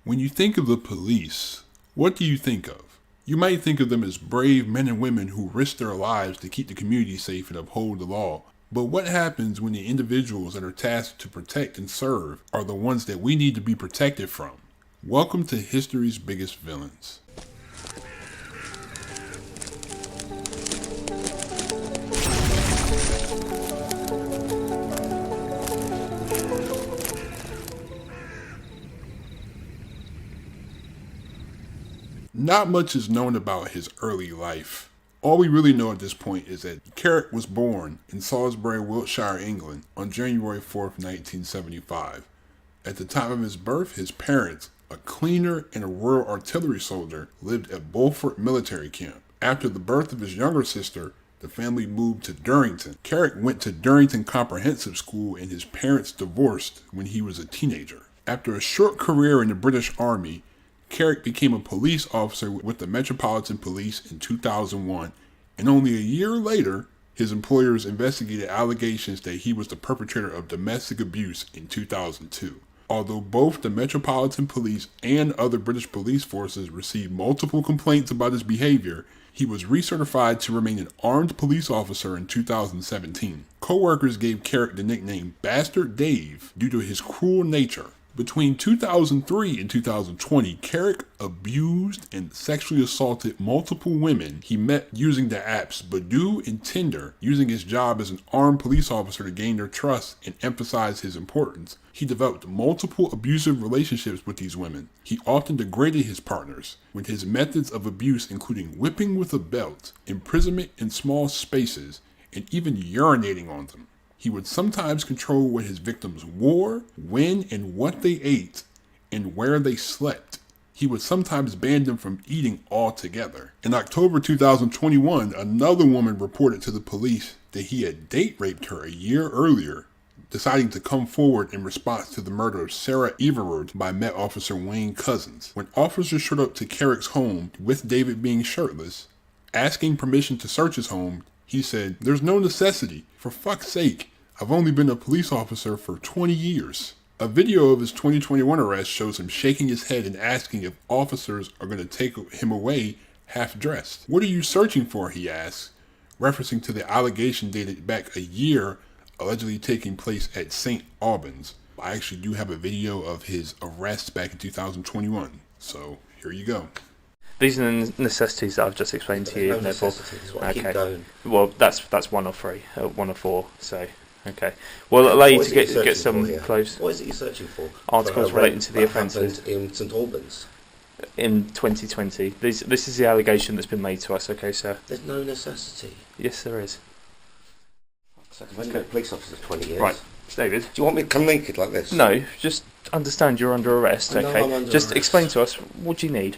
When you think of the police, what do you think of? You might think of them as brave men and women who risk their lives to keep the community safe and uphold the law. But what happens when the individuals that are tasked to protect and serve are the ones that we need to be protected from? Welcome to History's Biggest Villains. Not much is known about his early life. All we really know at this point is that Carrick was born in Salisbury, Wiltshire, England on January 4th, 1975. At the time of his birth, his parents, a cleaner and a Royal Artillery soldier, lived at Bulford military camp. After the birth of his younger sister, the family moved to Durrington. Carrick went to Durrington Comprehensive School and his parents divorced when he was a teenager. After a short career in the British Army, Carrick became a police officer with the Metropolitan Police in 2001, and only a year later, his employers investigated allegations that he was the perpetrator of domestic abuse in 2002. Although both the Metropolitan Police and other British police forces received multiple complaints about his behavior, he was recertified to remain an armed police officer in 2017. Co-workers gave Carrick the nickname Bastard Dave due to his cruel nature. Between 2003 and 2020, Carrick abused and sexually assaulted multiple women he met using the apps Badoo and Tinder, using his job as an armed police officer to gain their trust and emphasize his importance. He developed multiple abusive relationships with these women. He often degraded his partners, with his methods of abuse including whipping with a belt, imprisonment in small spaces, and even urinating on them. He would sometimes control what his victims wore, when and what they ate, and where they slept. He would sometimes ban them from eating altogether. In October 2021, another woman reported to the police that he had date raped her a year earlier, deciding to come forward in response to the murder of Sarah Everard by Met Officer Wayne Cousins. When officers showed up to Carrick's home, with David being shirtless, asking permission to search his home, he said, "There's no necessity. For fuck's sake. I've only been a police officer for 20 years. A video of his 2021 arrest shows him shaking his head and asking if officers are going to take him away half-dressed. "What are you searching for?" he asks, referencing to the allegation dated back a year, allegedly taking place at St. Albans. I actually do have a video of his arrest back in 2021, so here you go. These are the necessities that I've just explained to you. No necessities. Well, keep going. Well, that's one of three, one of four. So, okay. Well, allow you to get some close. What is it you're searching for? Articles relating to the offences in St Albans in 2020. This is the allegation that's been made to us. Okay, sir. There's no necessity. Yes, there is. I've only been a police officer for 20 years. Right, David. Do you want me to come naked like this? No, just understand you're under arrest. I know Okay. I'm under just arrest. Explain to us what do you need.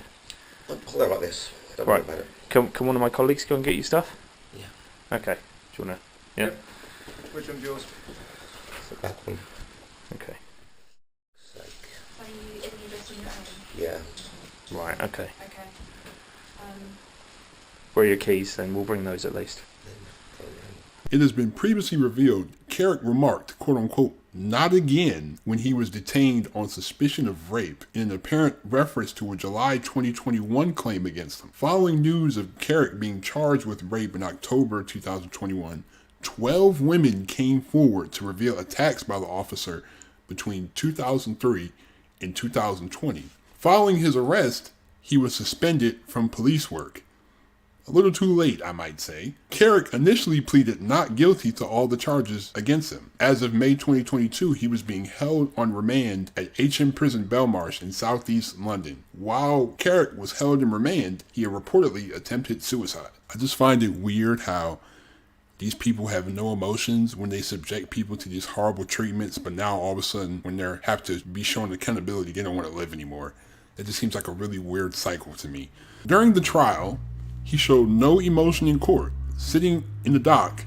I'll hold it like this. Don't worry about it. Can one of my colleagues go and get you stuff? Yeah. Okay. Do you wanna? Yeah. Which one's yours? It's the back one. Okay. Are you in the address on your own? Yeah. Right. Okay. Okay. Where are your keys? Then we'll bring those at least. It has been previously revealed Carrick remarked, quote-unquote, "not again" when he was detained on suspicion of rape, in an apparent reference to a July 2021 claim against him. Following news of Carrick being charged with rape in October 2021, 12 women came forward to reveal attacks by the officer between 2003 and 2020. Following his arrest, he was suspended from police work. A little too late, I might say. Carrick initially pleaded not guilty to all the charges against him. As of May 2022, he was being held on remand at HM Prison Belmarsh in southeast London. While Carrick was held in remand, he had reportedly attempted suicide. I just find it weird how these people have no emotions when they subject people to these horrible treatments, but now all of a sudden, when they have to be shown accountability, they don't want to live anymore. It just seems like a really weird cycle to me. During the trial, he showed no emotion in court, sitting in the dock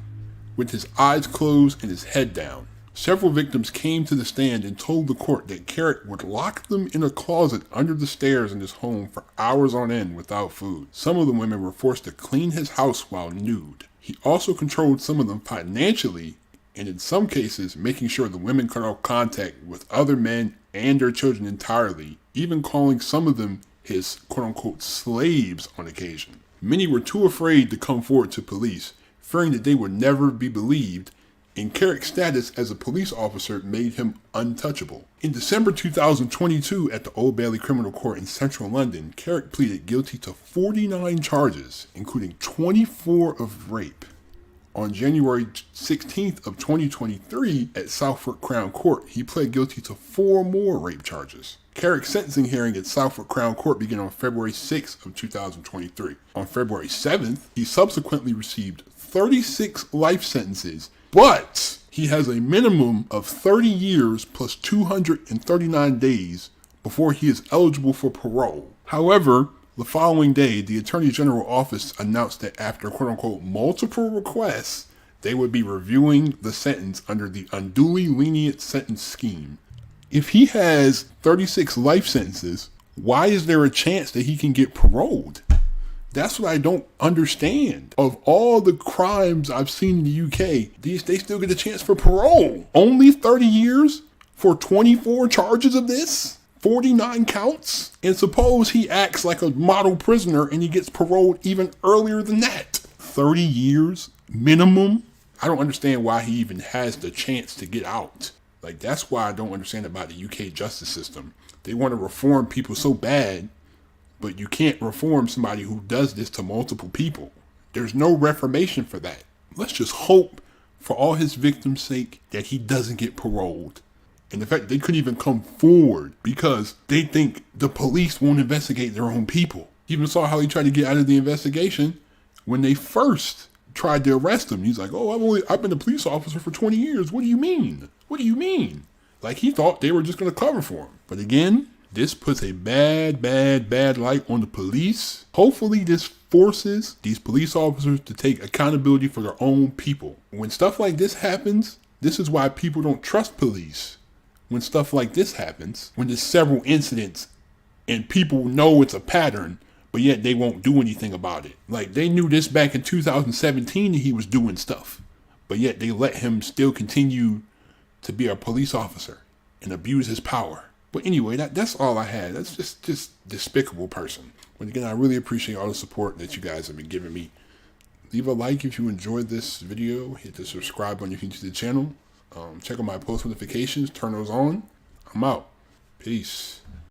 with his eyes closed and his head down. Several victims came to the stand and told the court that Carrick would lock them in a closet under the stairs in his home for hours on end without food. Some of the women were forced to clean his house while nude. He also controlled some of them financially, and in some cases, making sure the women cut off contact with other men and their children entirely, even calling some of them his quote-unquote slaves on occasion. Many were too afraid to come forward to police, fearing that they would never be believed, and Carrick's status as a police officer made him untouchable. In December 2022, at the Old Bailey Criminal Court in central London, Carrick pleaded guilty to 49 charges, including 24 of rape. On January 16th of 2023, at Southwark Crown Court, he pled guilty to 4 more rape charges. Carrick's sentencing hearing at Southwark Crown Court began on February 6th of 2023. On February 7th, he subsequently received 36 life sentences, but he has a minimum of 30 years plus 239 days before he is eligible for parole. However, the following day, the Attorney General office announced that after quote-unquote multiple requests, they would be reviewing the sentence under the unduly lenient sentence scheme. If he has 36 life sentences, why is there a chance that he can get paroled? That's what I don't understand. Of all the crimes I've seen in the UK, they still get a chance for parole. Only 30 years for 24 charges of this? 49 counts? And suppose he acts like a model prisoner and he gets paroled even earlier than that. 30 years minimum? I don't understand why he even has the chance to get out. Like, that's why I don't understand about the UK justice system. They want to reform people so bad, but you can't reform somebody who does this to multiple people. There's no reformation for that. Let's just hope, for all his victims' sake, that he doesn't get paroled. And the fact they couldn't even come forward because they think the police won't investigate their own people. You even saw how he tried to get out of the investigation when they first tried to arrest him. He's like, oh, I've been a police officer for 20 years. What do you mean? What do you mean? Like, he thought they were just going to cover for him. But again, this puts a bad light on the police. Hopefully this forces these police officers to take accountability for their own people. When stuff like this happens, this is why people don't trust police. When stuff like this happens, when there's several incidents and people know it's a pattern, but yet they won't do anything about it. Like, they knew this back in 2017 that he was doing stuff, but yet they let him still continue to be a police officer and abuse his power. But anyway, that's all I had. That's just despicable person. But again, I really appreciate all the support that you guys have been giving me. Leave a like if you enjoyed this video. Hit the subscribe button if you're new to the channel. Check out my post notifications. Turn those on. I'm out. Peace.